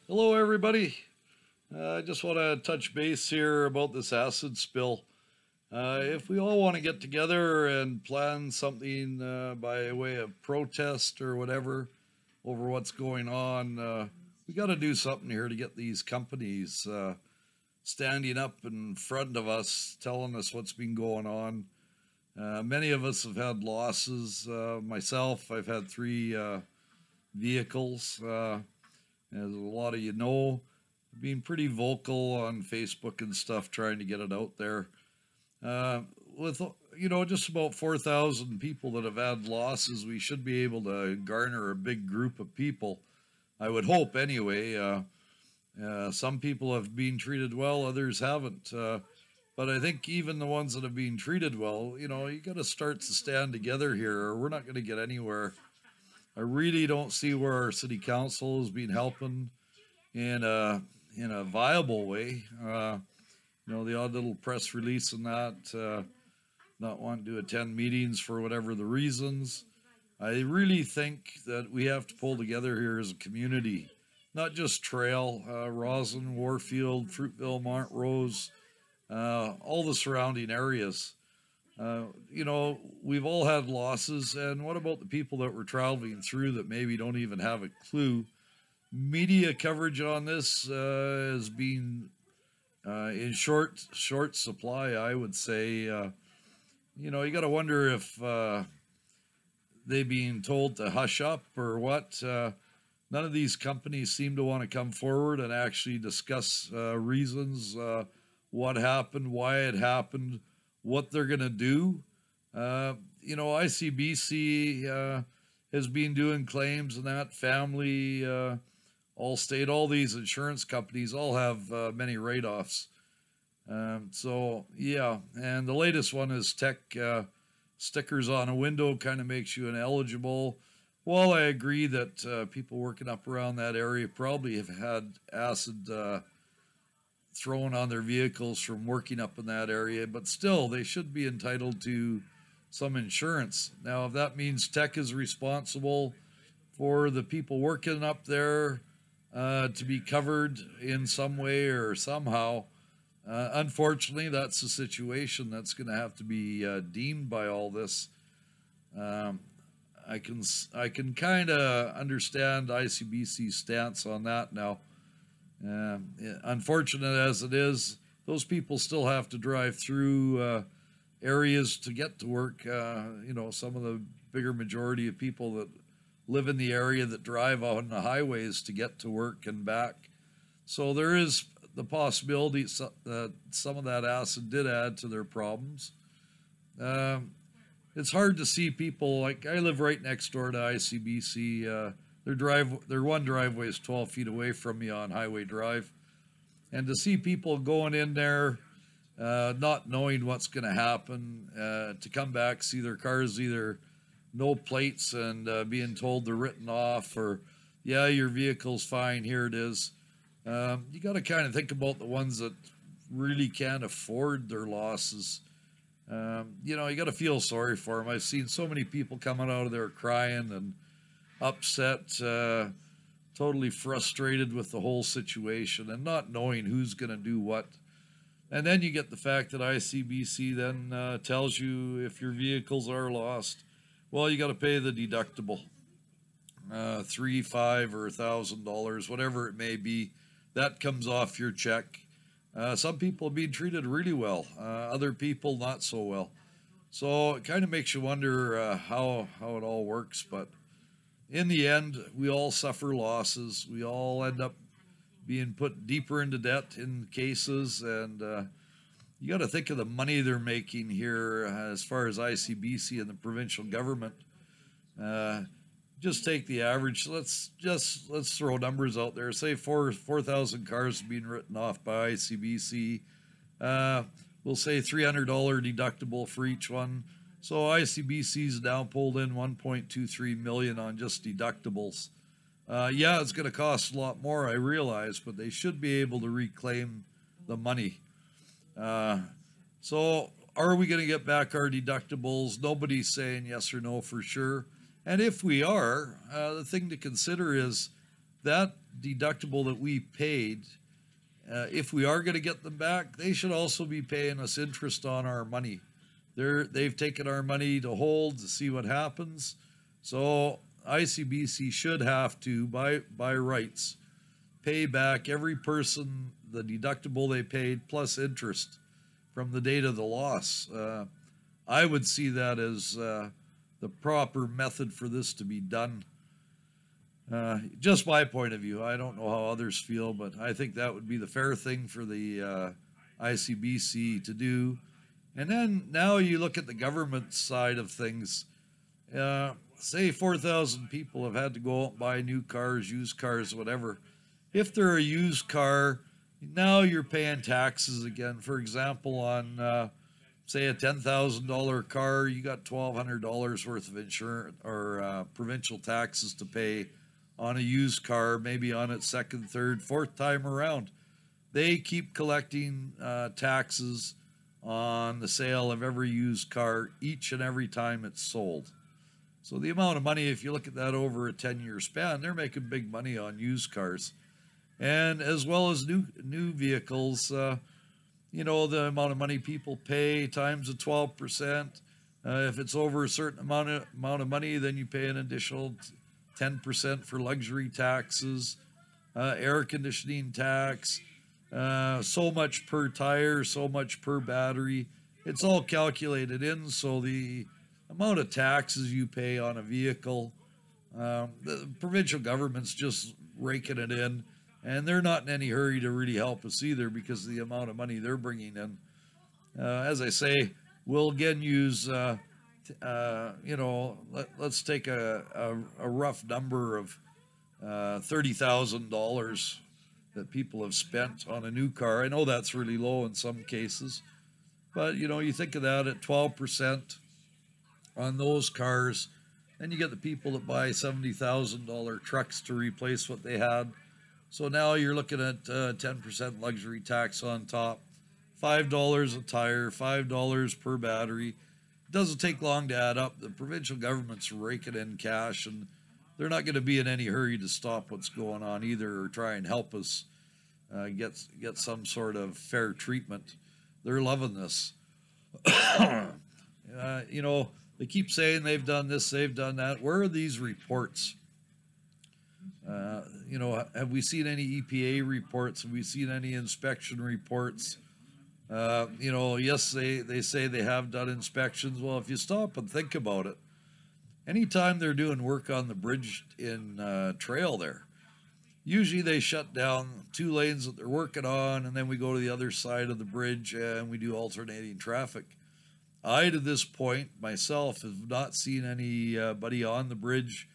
Hello, everybody. I just want to touch base here about this acid spill. If we all want to get together and plan something by way of protest or whatever over what's going on, we got to do something here to get these companies standing up in front of us, telling us what's been going on. Many of us have had losses. Myself, I've had three vehicles. As a lot of you know, being pretty vocal on Facebook and stuff, trying to get it out there. Uh, with just about 4,000 people that have had losses, we should be able to garner a big group of people. I would hope, anyway. Some people have been treated well, others haven't. But I think even the ones that have been treated well, you got to start to stand together here, or we're not going to get anywhere. I really don't see where our city council has been helping in a viable way. The odd little press release and that, not wanting to attend meetings for whatever the reasons. I really think that we have to pull together here as a community, not just Trail, Roslyn, Warfield, Fruitville, Montrose, all the surrounding areas. We've all had losses, and what about the people that were traveling through that maybe don't even have a clue? Media coverage on this has been in short supply, I would say. You got to wonder if they being told to hush up or what. None of these companies seem to want to come forward and actually discuss reasons, what happened, why it happened, what they're going to do. ICBC has been doing claims, and that family, Allstate, all these insurance companies all have many write-offs. So yeah, and the latest one is tech stickers on a window kind of makes you ineligible. While I agree that people working up around that area probably have had acid thrown on their vehicles from working up in that area, but still they should be entitled to some insurance. Now, if that means tech is responsible for the people working up there to be covered in some way or somehow, unfortunately, that's the situation that's going to have to be deemed by all this. Um, I can kind of understand ICBC's stance on that now. Unfortunate as it is, those people still have to drive through areas to get to work. Some of the bigger majority of people that live in the area that drive on the highways to get to work and back. So there is the possibility that some of that acid did add to their problems. Um, it's hard to see people like I live right next door to ICBC. Their one driveway is 12 feet away from me on Highway Drive, and to see people going in there, not knowing what's going to happen, to come back, see their cars either no plates and being told they're written off, or yeah, your vehicle's fine, here it is. You got to kind of think about the ones that really can't afford their losses. You got to feel sorry for them. I've seen so many people coming out of there crying and upset, totally frustrated with the whole situation and not knowing who's going to do what. And then you get the fact that ICBC then tells you if your vehicles are lost, well, you got to pay the deductible, three, $5, or $1,000, whatever it may be. That comes off your check. Some people have been treated really well, other people not so well. So it kind of makes you wonder how it all works. But in the end, we all suffer losses. We all end up being put deeper into debt in cases, and you got to think of the money they're making here as far as ICBC and the provincial government. Uh, just take the average. Let's throw numbers out there. Say 4,000 cars being written off by ICBC. Uh, we'll say $300 deductible for each one. So ICBC's now pulled in 1.23 million on just deductibles. Yeah, it's going to cost a lot more, I realize, but they should be able to reclaim the money. Uh, so, are we going to get back our deductibles? Nobody's saying yes or no for sure. And if we are, the thing to consider is that deductible that we paid, if we are going to get them back, they should also be paying us interest on our money. They've taken our money to hold to see what happens. So ICBC should have to, by rights, pay back every person the deductible they paid plus interest from the date of the loss. I would see that as the proper method for this to be done. Just my point of view. I don't know how others feel, but I think that would be the fair thing for the ICBC to do. And then now you look at the government side of things. Say 4,000 people have had to go out and buy new cars, used cars, whatever. If they're a used car, now you're paying taxes again. For example, on say a $10,000 car, you got $1,200 worth of insurance or provincial taxes to pay on a used car, maybe on its second, third, fourth time around. They keep collecting taxes on the sale of every used car each and every time it's sold. So the amount of money, if you look at that over a 10-year span, they're making big money on used cars. And as well as new vehicles, you know, the amount of money people pay times the 12%. If it's over a certain amount of money, then you pay an additional 10% for luxury taxes, air conditioning tax, so much per tire, so much per battery. It's all calculated in, so the amount of taxes you pay on a vehicle, the provincial government's just raking it in, and they're not in any hurry to really help us either because of the amount of money they're bringing in. As I say, we'll again use, you know, let's take a rough number of $30,000 that people have spent on a new car. I know that's really low in some cases, but you know, you think of that at 12% on those cars, then you get the people that buy $70,000 trucks to replace what they had. So now you're looking at 10% luxury tax on top, $5 a tire, $5 per battery. It doesn't take long to add up. The provincial government's raking in cash, and they're not going to be in any hurry to stop what's going on either, or try and help us get some sort of fair treatment. They're loving this. You know, they keep saying they've done this, they've done that. Where are these reports? You know, have we seen any EPA reports? Have we seen any inspection reports? You know, yes, they say they have done inspections. Well, if you stop and think about it, anytime they're doing work on the bridge in Trail there, usually they shut down 2 lanes that they're working on, and then we go to the other side of the bridge and we do alternating traffic. I, to this point, myself, have not seen anybody on the bridge,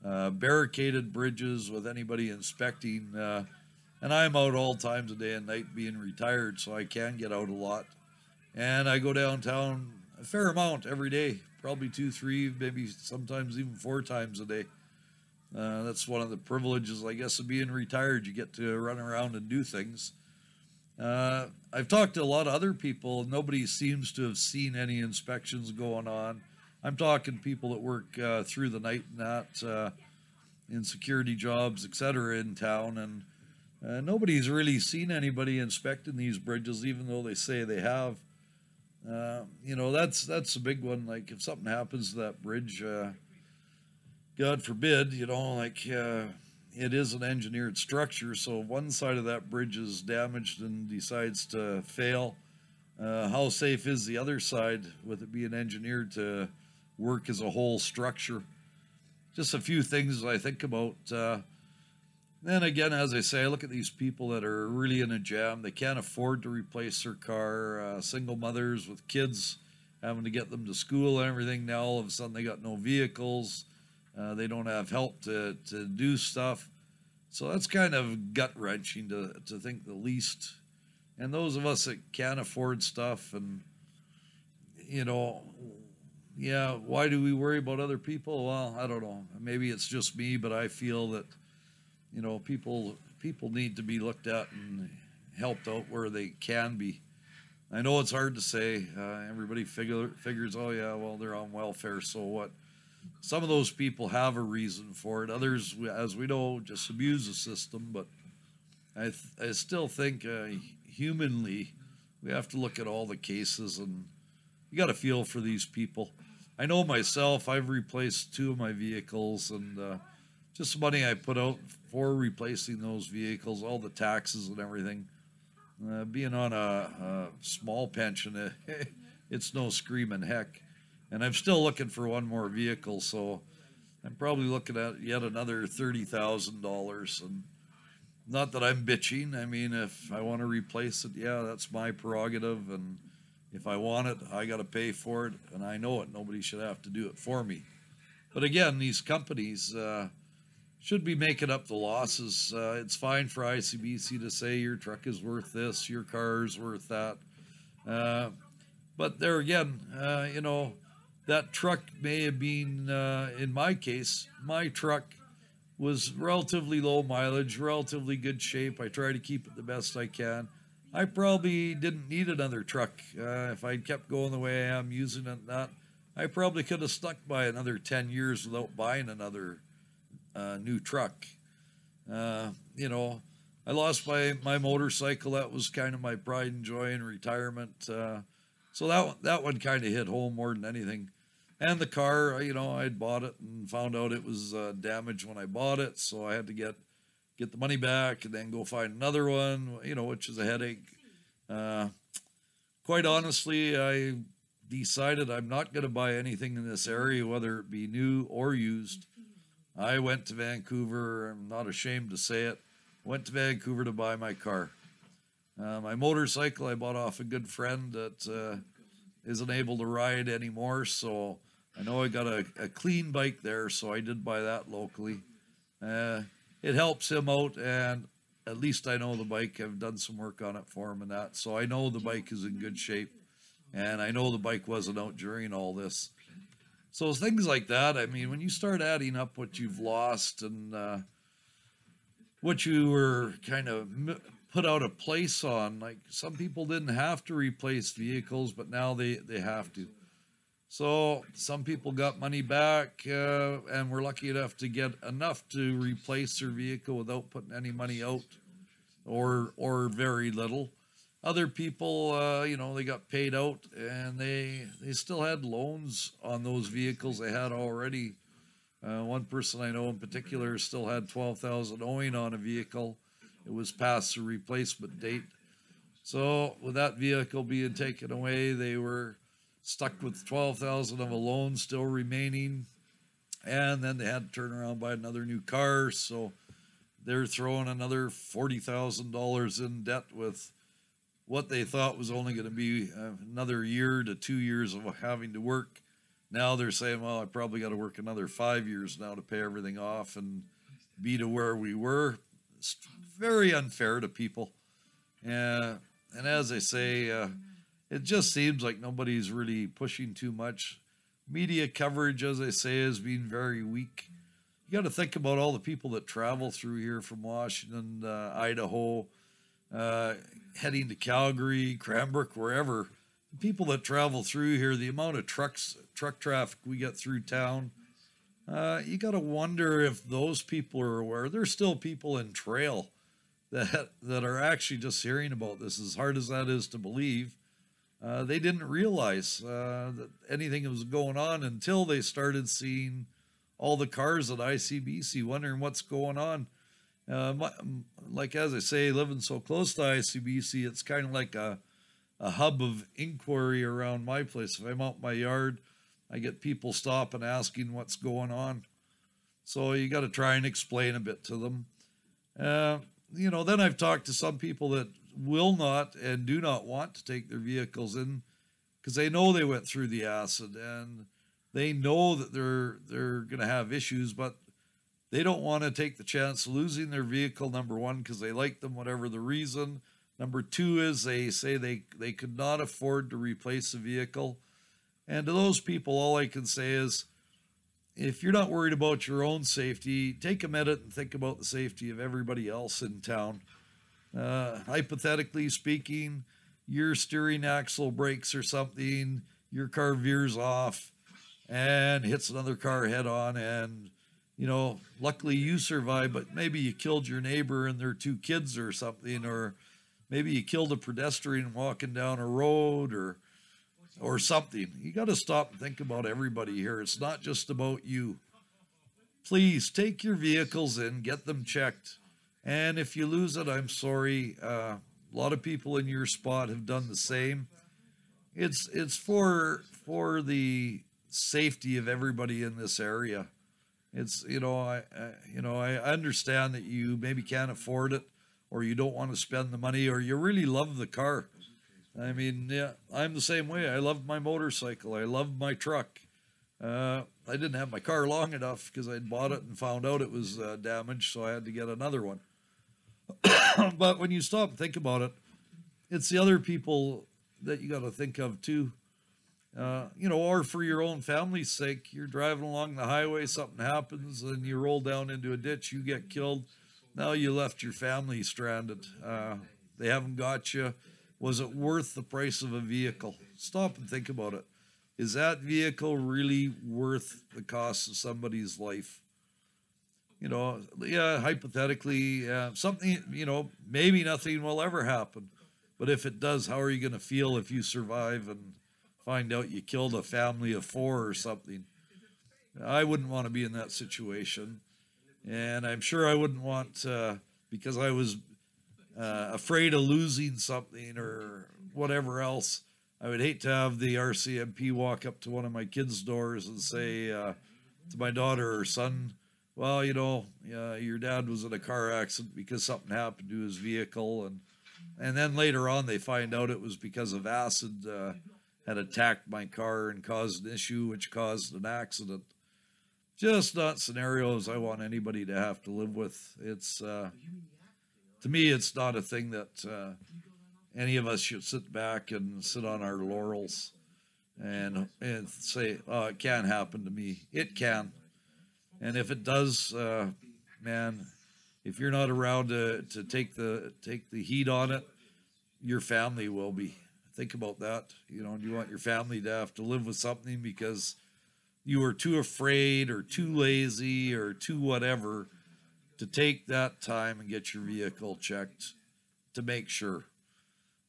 barricaded bridges with anybody inspecting, and I'm out all times of day and night being retired, so I can get out a lot. And I go downtown a fair amount every day, probably 2, 3, maybe sometimes even 4 times a day. That's one of the privileges, I guess, of being retired. You get to run around and do things. I've talked to a lot of other people. Nobody seems to have seen any inspections going on. I'm talking people that work through the night and that in security jobs, etc., in town, and nobody's really seen anybody inspecting these bridges, even though they say they have. You know, that's a big one. Like if something happens to that bridge, God forbid, you know, like it is an engineered structure, so one side of that bridge is damaged and decides to fail. How safe is the other side with it being engineered to work as a whole structure? Just a few things I think about. Then again, as I say, I look at these people that are really in a jam. They can't afford to replace their car. Single mothers with kids, having to get them to school and everything. Now all of a sudden they got no vehicles. They don't have help to do stuff. So that's kind of gut-wrenching to think the least. And those of us that can't afford stuff, and, you know, yeah, why do we worry about other people? Well, I don't know. Maybe it's just me, but I feel that, you know, people need to be looked at and helped out where they can be. I know it's hard to say. Everybody figures, oh yeah, well, they're on welfare, so what? some of those people have a reason for it. Others, as we know, just abuse the system. But I still think humanly, we have to look at all the cases, and you got to feel for these people. I know myself, I've replaced two of my vehicles, and just the money I put out for replacing those vehicles, all the taxes and everything. Being on a small pension, it's no screaming heck. And I'm still looking for one more vehicle, so I'm probably looking at yet another $30,000. And not that I'm bitching. I mean, if I want to replace it, yeah, that's my prerogative. And if I want it, I got to pay for it. And I know it. Nobody should have to do it for me. But again, these companies should be making up the losses. It's fine for ICBC to say your truck is worth this, your car is worth that. But there again, that truck may have been, in my case, my truck was relatively low mileage, relatively good shape. I try to keep it the best I can. I probably didn't need another truck. If I'd kept going the way I am using it, that I probably could have stuck by another 10 years without buying another new truck. I lost my motorcycle. That was kind of my pride and joy in retirement. So that one kind of hit home more than anything. And the car, I'd bought it and found out it was damaged when I bought it, so I had to get the money back and then go find another one, which is a headache. Quite honestly, I decided I'm not going to buy anything in this area, whether it be new or used. I went to Vancouver. I'm not ashamed to say it. Went to Vancouver to buy my car. My motorcycle I bought off a good friend that isn't able to ride anymore, so I know I got a clean bike there, so I did buy that locally. It helps him out, and at least I know the bike. I've done some work on it for him and that, so I know the bike is in good shape, and I know the bike wasn't out during all this. So things like that, I mean, when you start adding up what you've lost and what you were kind of put out a place on, like some people didn't have to replace vehicles, but now they have to. So some people got money back and were lucky enough to get enough to replace their vehicle without putting any money out or very little. Other people, they got paid out and they still had loans on those vehicles they had already. One person I know in particular still had 12,000 owing on a vehicle. It was past the replacement date. So with that vehicle being taken away, they were stuck with 12,000 of a loan still remaining, and then they had to turn around and buy another new car. So they're throwing another $40,000 in debt with what they thought was only going to be another year to 2 years of having to work. Now they're saying, well, I probably got to work another 5 years now to pay everything off and be to where we were. It's very unfair to people. And as I say, it just seems like nobody's really pushing too much. Media coverage, as I say, has been very weak. You got to think about all the people that travel through here from Washington, Idaho, heading to Calgary, Cranbrook, wherever. The people that travel through here, the amount of truck traffic we get through town, you got to wonder if those people are aware. There's still people in Trail that are actually just hearing about this, as hard as that is to believe. They didn't realize that anything was going on until they started seeing all the cars at ICBC, wondering what's going on. Like, as I say, living so close to ICBC, it's kind of like a hub of inquiry around my place. If I'm out in my yard, I get people stopping asking what's going on. So you got to try and explain a bit to them. Then I've talked to some people that will not and do not want to take their vehicles in because they know they went through the acid and they know that they're going to have issues, but they don't want to take the chance of losing their vehicle, number one, because they like them, whatever the reason. Number two is they say they could not afford to replace the vehicle. And to those people, all I can say is, if you're not worried about your own safety, take a minute and think about the safety of everybody else in town. Hypothetically speaking, your steering axle breaks or something, your car veers off. and hits another car head on, and luckily you survive, but maybe you killed your neighbor and their two kids or something, or maybe you killed a pedestrian walking down a road, or something. You got to stop and think about everybody here. It's not just about you. Please take your vehicles in, get them checked. And if you lose it, I'm sorry. A lot of people in your spot have done the same. It's for the safety of everybody in this area. It's I understand that you maybe can't afford it, or you don't want to spend the money, or you really love the car. I mean, yeah, I'm the same way. I love my motorcycle. I love my truck. I didn't have my car long enough because I'd bought it and found out it was damaged, so I had to get another one. But when you stop and think about it, it's the other people that you got to think of too. Or for your own family's sake, you're driving along the highway, something happens, and you roll down into a ditch, you get killed. Now you left your family stranded. They haven't got you. Was it worth the price of a vehicle? Stop and think about it. Is that vehicle really worth the cost of somebody's life? Yeah, hypothetically, something, maybe nothing will ever happen. But if it does, how are you going to feel if you survive and find out you killed a family of four or something? I wouldn't want to be in that situation. And I'm sure I wouldn't want, because I was afraid of losing something or whatever else. I would hate to have the RCMP walk up to one of my kids' doors and say to my daughter or son, well, your dad was in a car accident because something happened to his vehicle, and then later on they find out it was because of acid had attacked my car and caused an issue which caused an accident. Just not scenarios I want anybody to have to live with. It's to me, it's not a thing that any of us should sit back and sit on our laurels and say, "Oh, it can't happen to me." It can, and if it does, man, if you're not around to take the heat on it, your family will be. Think about that. Do you want your family to have to live with something because you were too afraid or too lazy or too whatever to take that time and get your vehicle checked to make sure?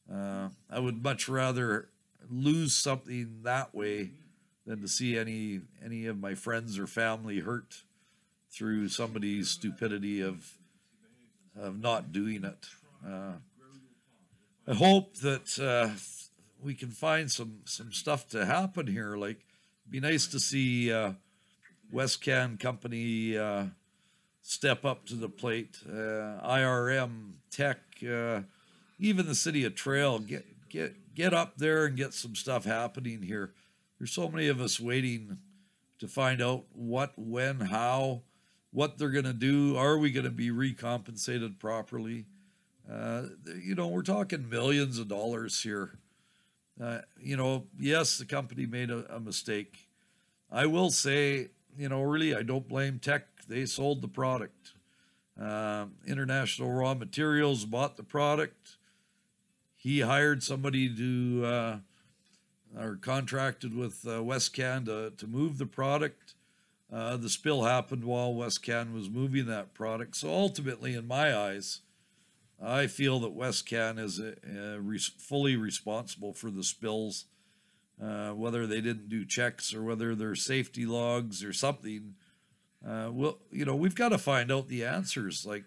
I would much rather lose something that way than to see any of my friends or family hurt through somebody's stupidity of not doing it. I hope that we can find some stuff to happen here. Like, it'd be nice to see Westcan Company step up to the plate. IRM Tech, even the city of Trail, get up there and get some stuff happening here. There's so many of us waiting to find out what, when, how, what they're going to do. Are we going to be recompensated properly? We're talking millions of dollars here. Yes, the company made a mistake. I will say, really, I don't blame Tech. They sold the product. International Raw Materials bought the product. He hired somebody to, or contracted with Westcan to move the product. The spill happened while Westcan was moving that product. So ultimately, in my eyes, I feel that Westcan is fully responsible for the spills, whether they didn't do checks or whether there's safety logs or something. We've got to find out the answers. Like,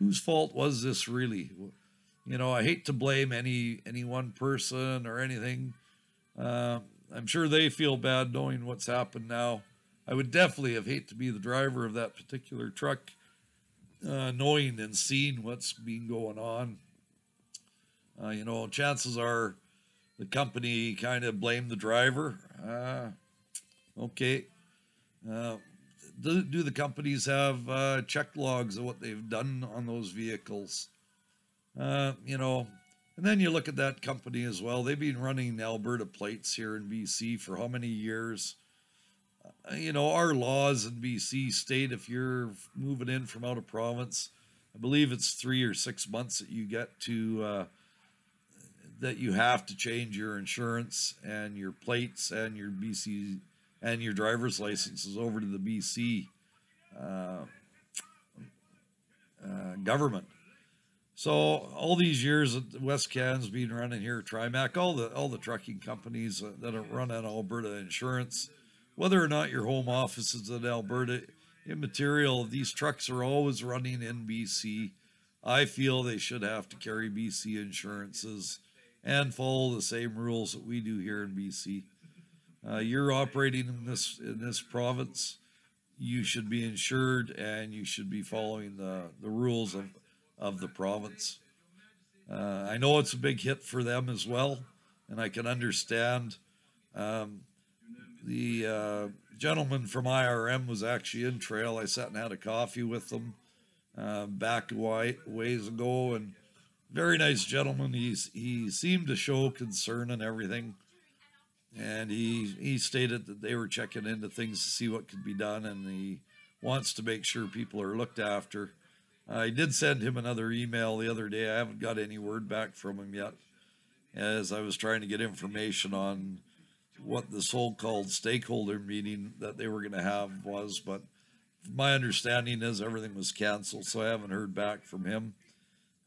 whose fault was this really? I hate to blame any one person or anything. I'm sure they feel bad knowing what's happened now. I would definitely have hate to be the driver of that particular truck, knowing and seeing what's been going on. Chances are the company kind of blamed the driver. Okay. Do the companies have check logs of what they've done on those vehicles? And then you look at that company as well. They've been running Alberta plates here in BC for how many years? Our laws in BC state if you're moving in from out of province, I believe it's 3 or 6 months that you get to that you have to change your insurance and your plates and your BC and your driver's licenses over to the BC uh, government. So all these years that West Can's been running here, Trimac, all the trucking companies that are run on Alberta insurance, whether or not your home office is in Alberta, immaterial. These trucks are always running in BC. I feel they should have to carry BC insurances and follow the same rules that we do here in BC. You're operating in this province. You should be insured and you should be following the rules of the province. I know it's a big hit for them as well, and I can understand. The gentleman from IRM was actually in Trail. I sat and had a coffee with them back ways ago, and very nice gentleman. He seemed to show concern and everything, and he stated that they were checking into things to see what could be done, and he wants to make sure people are looked after. I did send him another email the other day. I haven't got any word back from him yet, as I was trying to get information on what the so-called stakeholder meeting that they were going to have was, but my understanding is everything was canceled, so I haven't heard back from him.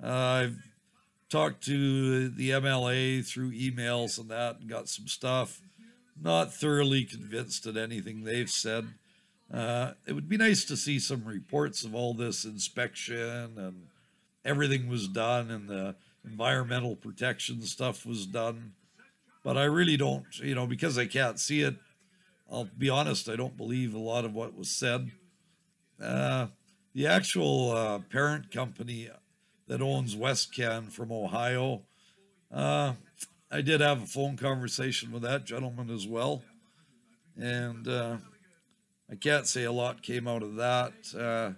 I've talked to the MLA through emails and that and got some stuff. Not thoroughly convinced at anything they've said. It would be nice to see some reports of all this inspection and everything was done and the environmental protection stuff was done. But I really don't, because I can't see it, I'll be honest, I don't believe a lot of what was said. The actual parent company that owns WestCan from Ohio, I did have a phone conversation with that gentleman as well. And I can't say a lot came out of that.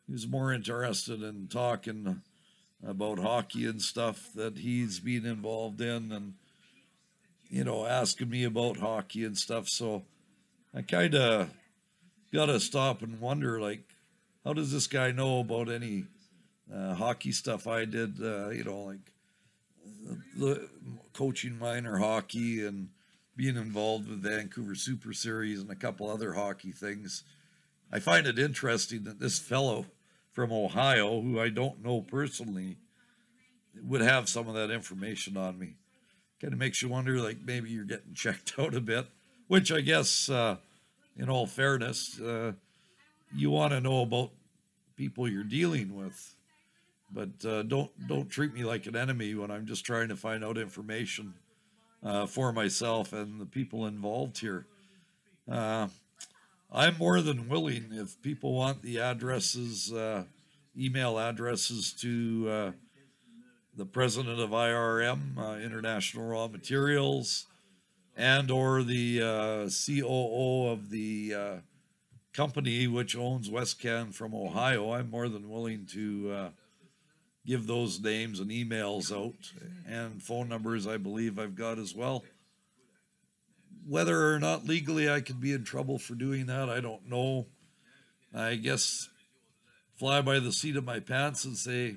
He was more interested in talking about hockey and stuff that he's been involved in and, asking me about hockey and stuff. So I kind of got to stop and wonder, like, how does this guy know about any hockey stuff I did, like the coaching minor hockey and being involved with Vancouver Super Series and a couple other hockey things. I find it interesting that this fellow from Ohio, who I don't know personally, would have some of that information on me. Kind of makes you wonder, like, maybe you're getting checked out a bit, which I guess, in all fairness, you want to know about people you're dealing with, but don't treat me like an enemy when I'm just trying to find out information for myself and the people involved here. I'm more than willing, if people want the addresses, email addresses to the president of IRM, International Raw Materials, and or the COO of the company which owns WestCan from Ohio. I'm more than willing to give those names and emails out, and phone numbers I believe I've got as well. Whether or not legally I could be in trouble for doing that, I don't know. I guess fly by the seat of my pants and say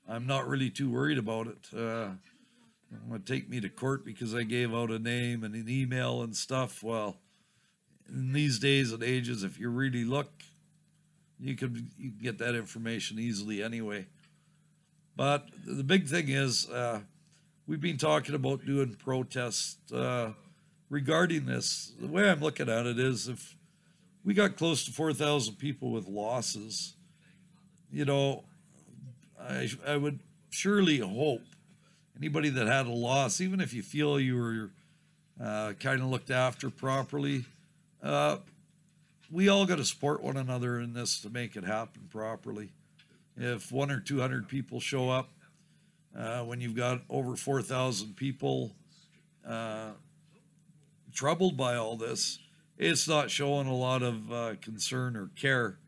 I'm not really too worried about it. Going to take me to court because I gave out a name and an email and stuff. Well, in these days and ages, if you really look, you can get that information easily anyway. But the big thing is, we've been talking about doing protests regarding this. The way I'm looking at it is, if we got close to 4,000 people with losses, I would surely hope anybody that had a loss, even if you feel you were kind of looked after properly, we all got to support one another in this to make it happen properly. If 100 or 200 people show up, when you've got over 4,000 people troubled by all this, it's not showing a lot of concern or care.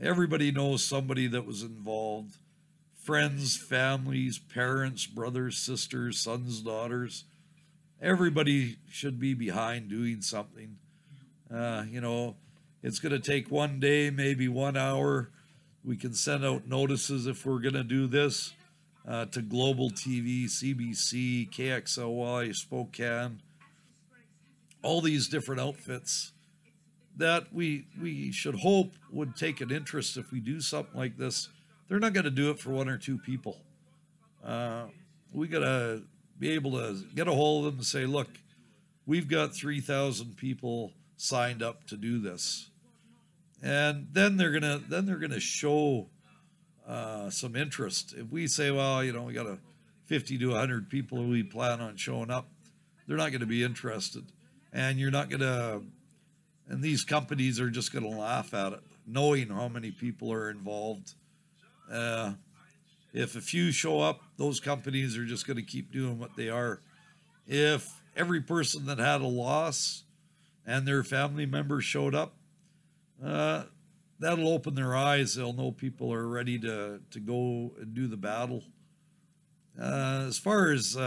Everybody knows somebody that was involved. Friends, families, parents, brothers, sisters, sons, daughters. Everybody should be behind doing something. It's going to take one day, maybe 1 hour. We can send out notices if we're going to do this to Global TV, CBC, KXLY, Spokane, all these different outfits that we should hope would take an interest if we do something like this. They're not going to do it for one or two people. We got to be able to get a hold of them and say, look, we've got 3,000 people signed up to do this. And then they're gonna show some interest. If we say, well, you know, we got 50 to 100 people who we plan on showing up, they're not going to be interested, and you're not going to. And these companies are just going to laugh at it, knowing how many people are involved. If a few show up, those companies are just going to keep doing what they are. If every person that had a loss and their family members showed up, that'll open their eyes. They'll know people are ready to go and do the battle. As far as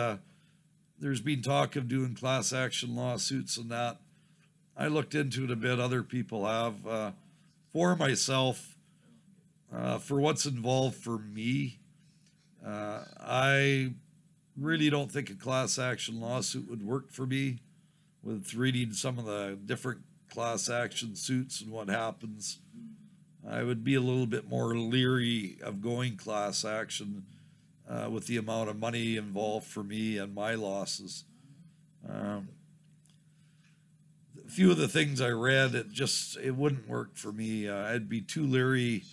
there's been talk of doing class action lawsuits and that, I looked into it a bit. Other people have. For myself, for what's involved for me, I really don't think a class action lawsuit would work for me. With reading some of the different class action suits and what happens, I would be a little bit more leery of going class action with the amount of money involved for me and my losses. A few of the things I read, it wouldn't work for me. I'd be too leery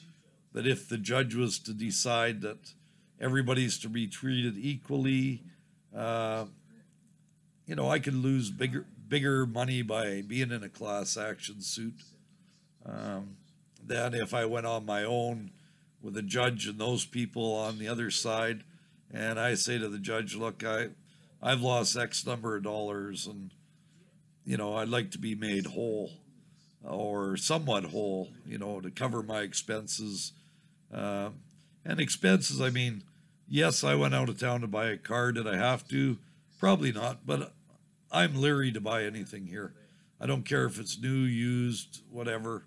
that if the judge was to decide that everybody's to be treated equally, you know, I could lose bigger money by being in a class action suit than if I went on my own with a judge and those people on the other side. And I say to the judge, look, I've lost X number of dollars, and, you know, I'd like to be made whole or somewhat whole, you know, to cover my expenses. And expenses, I mean, yes, I went out of town to buy a car. Did I have to? Probably not, but I'm leery to buy anything here. I don't care if it's new, used, whatever.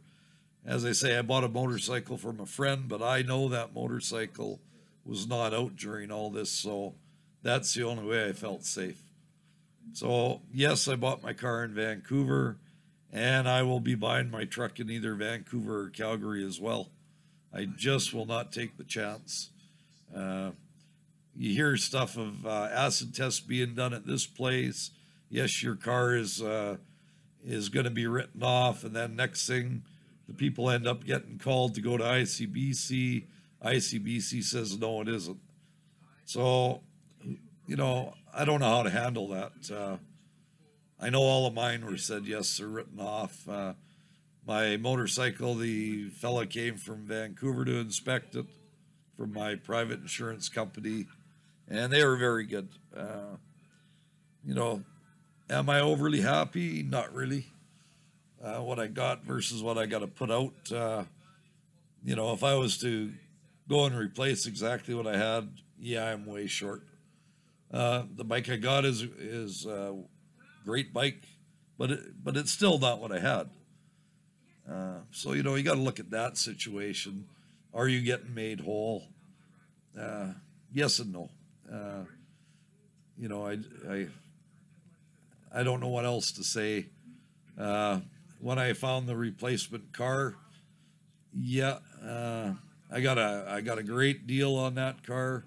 As I say, I bought a motorcycle from a friend, but I know that motorcycle was not out during all this, so that's the only way I felt safe. So, yes, I bought my car in Vancouver, and I will be buying my truck in either Vancouver or Calgary as well. I just will not take the chance. You hear stuff of acid tests being done at this place. Yes, your car is going to be written off, and then next thing, the people end up getting called to go to ICBC. ICBC says no, it isn't. So, you know, I don't know how to handle that. I know all of mine were said yes, they're written off. My motorcycle, the fella came from Vancouver to inspect it from my private insurance company, and they were very good. You know, am I overly happy? Not really. What I got versus what I got to put out. You know, if I was to go and replace exactly what I had, yeah, I'm way short. The bike I got is a great bike, but it's still not what I had. So, you know, you got to look at that situation. Are you getting made whole? Yes and no. You know, I don't know what else to say. When I found the replacement car, yeah, I got a great deal on that car.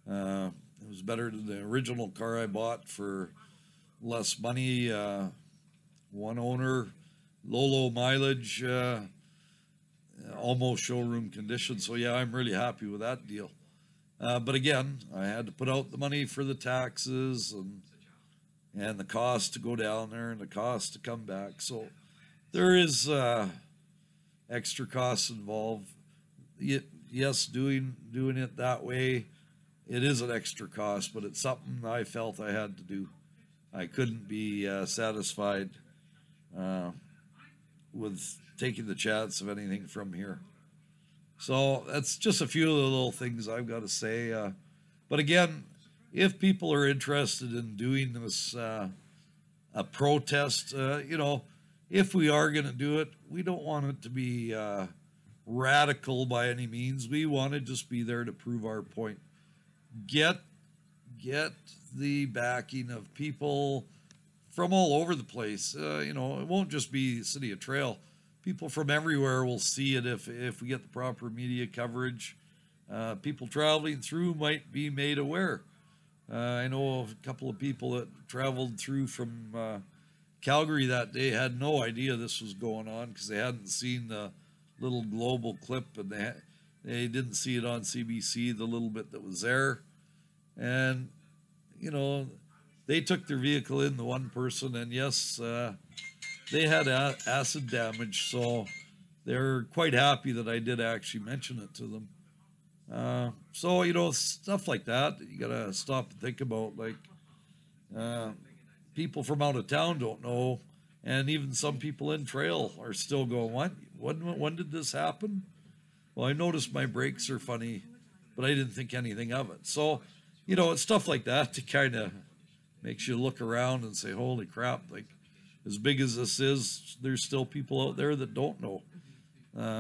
It was better than the original car I bought for less money. One owner, low mileage, almost showroom condition. So yeah, I'm really happy with that deal. But again, I had to put out the money for the taxes and the cost to go down there and the cost to come back. So there is extra costs involved. Yes, doing it that way, it is an extra cost, but it's something I felt I had to do. I couldn't be satisfied with taking the chance of anything from here. So that's just a few of the little things I've got to say. But again, if people are interested in doing this, a protest, you know, if we are going to do it, we don't want it to be radical by any means. We want to just be there to prove our point. Get the backing of people from all over the place. You know, it won't just be City of Trail. People from everywhere will see it if we get the proper media coverage. People traveling through might be made aware. I know a couple of people that traveled through from Calgary that day had no idea this was going on because they hadn't seen the little global clip, and they didn't see it on CBC, the little bit that was there. And, you know, they took their vehicle in, the one person, and yes, they had acid damage. So they're quite happy that I did actually mention it to them. So, you know, stuff like that, you gotta stop and think about. Like, people from out of town don't know, and even some people in trail are still going, what? When did this happen? Well, I noticed my brakes are funny, but I didn't think anything of it. So, you know, it's stuff like that to kind of makes you look around and say, holy crap, like, as big as this is, there's still people out there that don't know.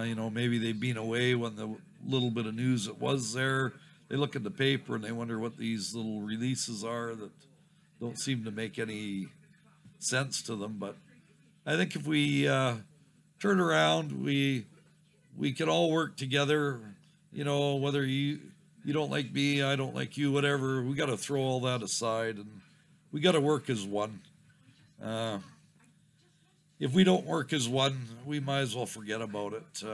You know, maybe they've been away when the little bit of news that was there. They look at the paper and they wonder what these little releases are that don't seem to make any sense to them. But I think if we turn around, we can all work together. You know, whether you don't like me, I don't like you, whatever. We got to throw all that aside, and we got to work as one. If we don't work as one, we might as well forget about it.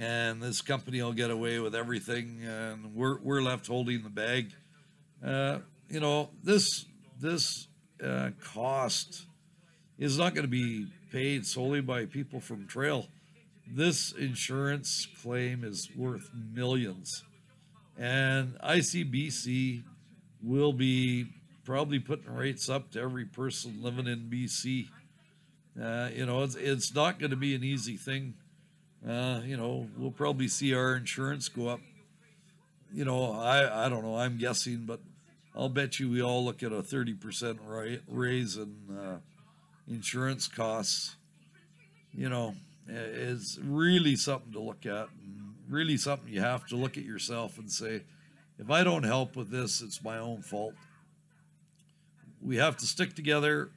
And this company will get away with everything, and we're left holding the bag. You know, this cost is not going to be paid solely by people from trail. This insurance claim is worth millions, and ICBC will be probably putting rates up to every person living in BC. You know, it's not going to be an easy thing. You know, we'll probably see our insurance go up. You know, I don't know, I'm guessing, but I'll bet you we all look at a 30% raise in insurance costs. You know, is really something to look at, and really something you have to look at yourself and say, if I don't help with this, it's my own fault. We have to stick together.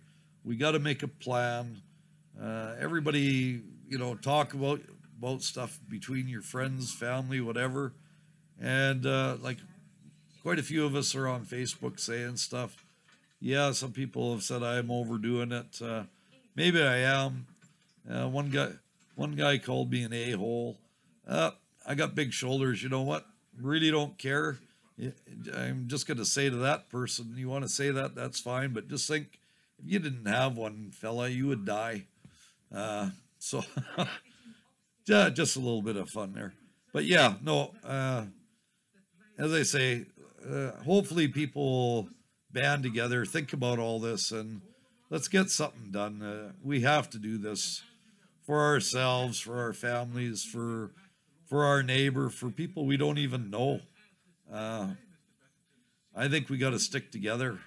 We got to make a plan. Everybody, you know, talk about stuff between your friends, family, whatever. And like quite a few of us are on Facebook saying stuff. Yeah, some people have said I'm overdoing it. Maybe I am. One guy called me an a-hole. I got big shoulders. You know what? Really don't care. I'm just going to say to that person, you want to say that, that's fine. But just think, if you didn't have one, fella, you would die. So yeah, just a little bit of fun there. But yeah, no, as I say, hopefully people band together, think about all this, and let's get something done. We have to do this for ourselves, for our families, for our neighbor, for people we don't even know. I think we got to stick together,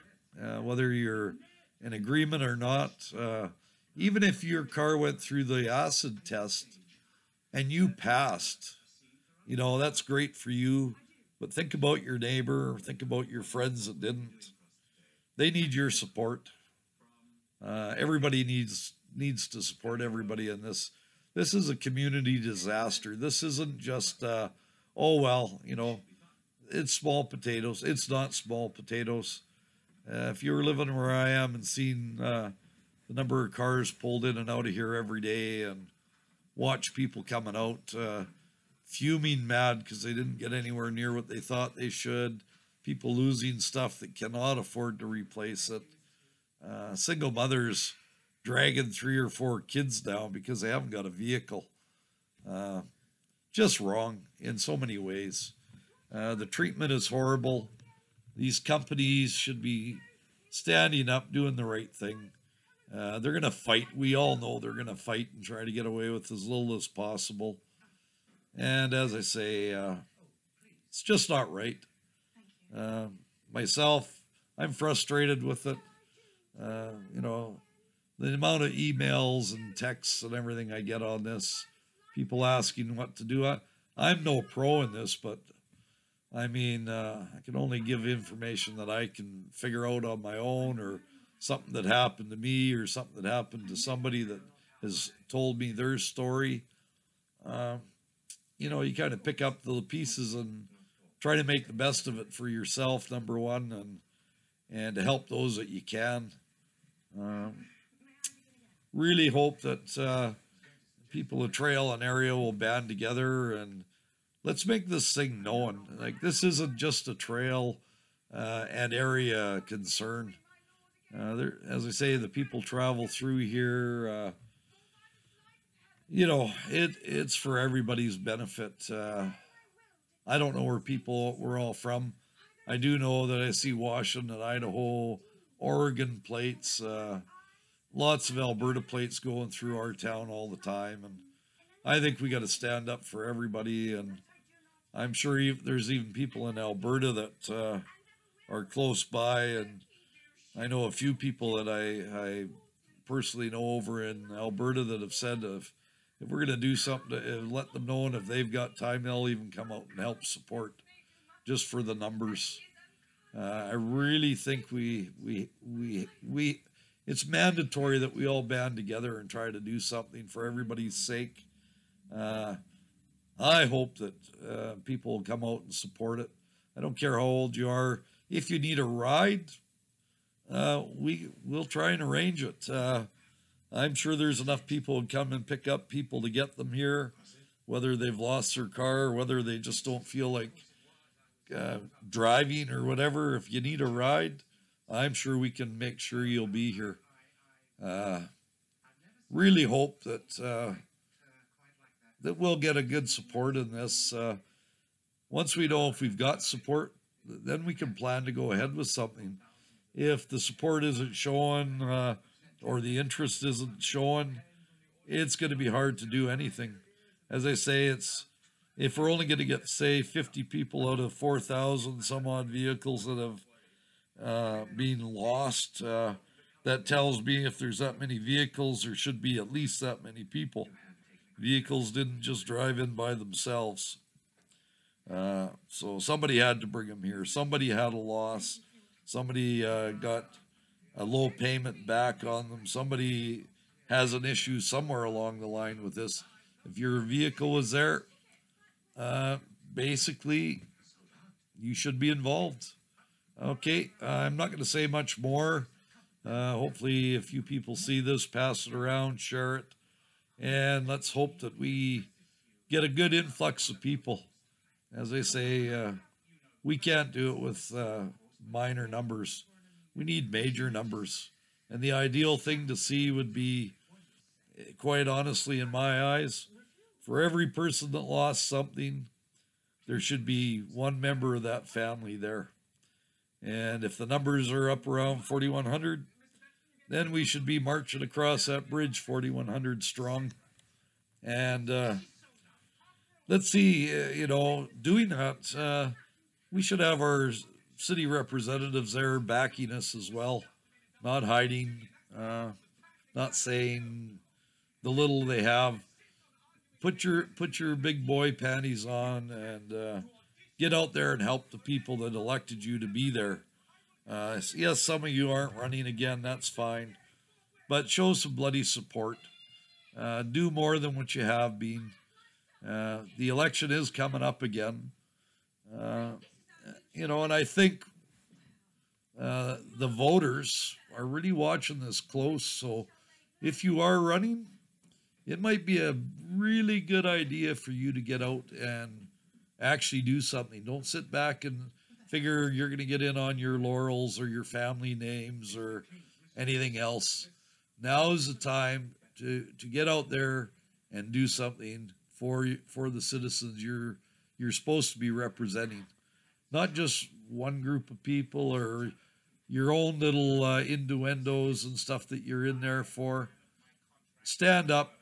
whether you're in agreement or not. Even if your car went through the acid test and you passed, you know, that's great for you. But think about your neighbor, think about your friends that didn't. They need your support. Everybody needs to support everybody in this. This is a community disaster. This isn't just oh well, you know, it's small potatoes. It's not small potatoes. If you were living where I am and seen the number of cars pulled in and out of here every day, and watch people coming out fuming mad because they didn't get anywhere near what they thought they should, people losing stuff that cannot afford to replace it, single mothers dragging 3 or 4 kids down because they haven't got a vehicle. Just wrong in so many ways. The treatment is horrible. These companies should be standing up, doing the right thing. They're going to fight. We all know they're going to fight and try to get away with as little as possible. And as I say, it's just not right. Myself, I'm frustrated with it. You know, the amount of emails and texts and everything I get on this, people asking what to do. I'm no pro in this, but I mean, I can only give information that I can figure out on my own, or something that happened to me or something that happened to somebody that has told me their story. Um, you know, you kind of pick up the pieces and try to make the best of it for yourself, number one, and to help those that you can. Um, really hope that people of Trail and area will band together and let's make this thing known. Like this isn't just a trail and area concern. There, as I say, the people travel through here. You know, it's for everybody's benefit. I don't know where people we're all from. I do know that I see Washington, Idaho, Oregon plates, lots of Alberta plates going through our town all the time, and I think we got to stand up for everybody. And I'm sure there's even people in Alberta that are close by, and I know a few people that I personally know over in Alberta that have said if we're going to do something, to let them know, and if they've got time, they'll even come out and help support just for the numbers. I really think we it's mandatory that we all band together and try to do something for everybody's sake. Uh, I hope that people will come out and support it. I don't care how old you are. If you need a ride, we'll try and arrange it. I'm sure there's enough people who come and pick up people to get them here, whether they've lost their car or whether they just don't feel like driving or whatever. If you need a ride, I'm sure we can make sure you'll be here. Uh, really hope that we'll get a good support in this. Once we know if we've got support, then we can plan to go ahead with something. If the support isn't showing or the interest isn't showing, it's going to be hard to do anything. As I say, it's if we're only going to get say 50 people out of 4,000 some odd vehicles that have been lost, that tells me if there's that many vehicles, there should be at least that many people. Vehicles didn't just drive in by themselves. So somebody had to bring them here. Somebody had a loss. Somebody got a low payment back on them. Somebody has an issue somewhere along the line with this. If your vehicle was there, uh, basically, you should be involved. Okay, I'm not going to say much more. Hopefully, a few people see this, pass it around, share it, and let's hope that we get a good influx of people. As I say, we can't do it with minor numbers. We need major numbers. And the ideal thing to see would be, quite honestly, in my eyes, for every person that lost something, there should be one member of that family there. And if the numbers are up around 4,100, then we should be marching across that bridge 4,100 strong. And let's see, doing that, we should have our city representatives there backing us as well, not hiding, not saying the little they have. Put your big boy panties on and get out there and help the people that elected you to be there. Yes, some of you aren't running again. That's fine, but show some bloody support. Do more than what you have been. The election is coming up again. Uh, and I think the voters are really watching this close. So if you are running, it might be a really good idea for you to get out and actually do something. Don't sit back and figure you're going to get in on your laurels or your family names or anything else. Now is the time to get out there and do something for the citizens you're supposed to be representing. Not just one group of people or your own little innuendos and stuff that you're in there for. Stand up,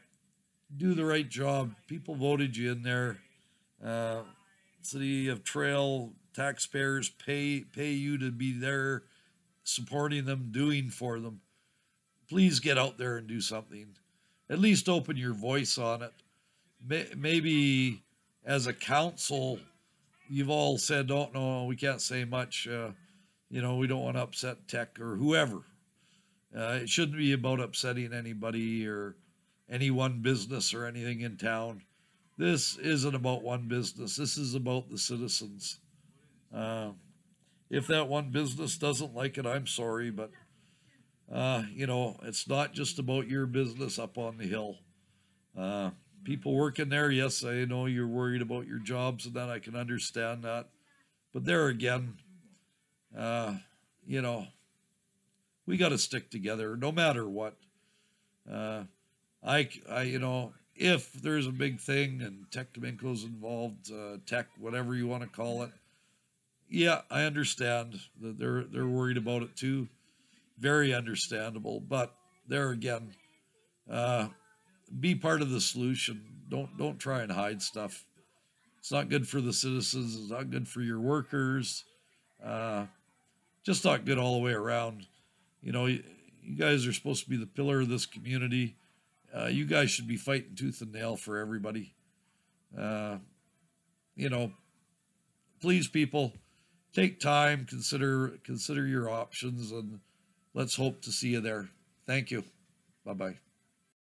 do the right job. People voted you in there. City of Trail taxpayers pay you to be there, supporting them, doing for them. Please get out there and do something. At least open your voice on it. Maybe as a council, you've all said, "Oh no, we can't say much." We don't want to upset Tech or whoever. It shouldn't be about upsetting anybody or any one business or anything in town. This isn't about one business. This is about the citizens. Uh, if that one business doesn't like it, I'm sorry, but it's not just about your business up on the hill. Uh, People working there, yes, I know you're worried about your jobs and that. I can understand that. But there again, uh, you know, we got to stick together no matter what. Uh, if there's a big thing and Tech Dominco's involved, tech, whatever you want to call it, yeah, I understand that they're worried about it too. Very understandable. But there again, uh, be part of the solution. Don't try and hide stuff. It's not good for the citizens. It's not good for your workers. Uh, just not good all the way around. You guys are supposed to be the pillar of this community. You guys should be fighting tooth and nail for everybody. Uh, you know, please, people, take time, consider your options, and let's hope to see you there. Thank you. Bye bye.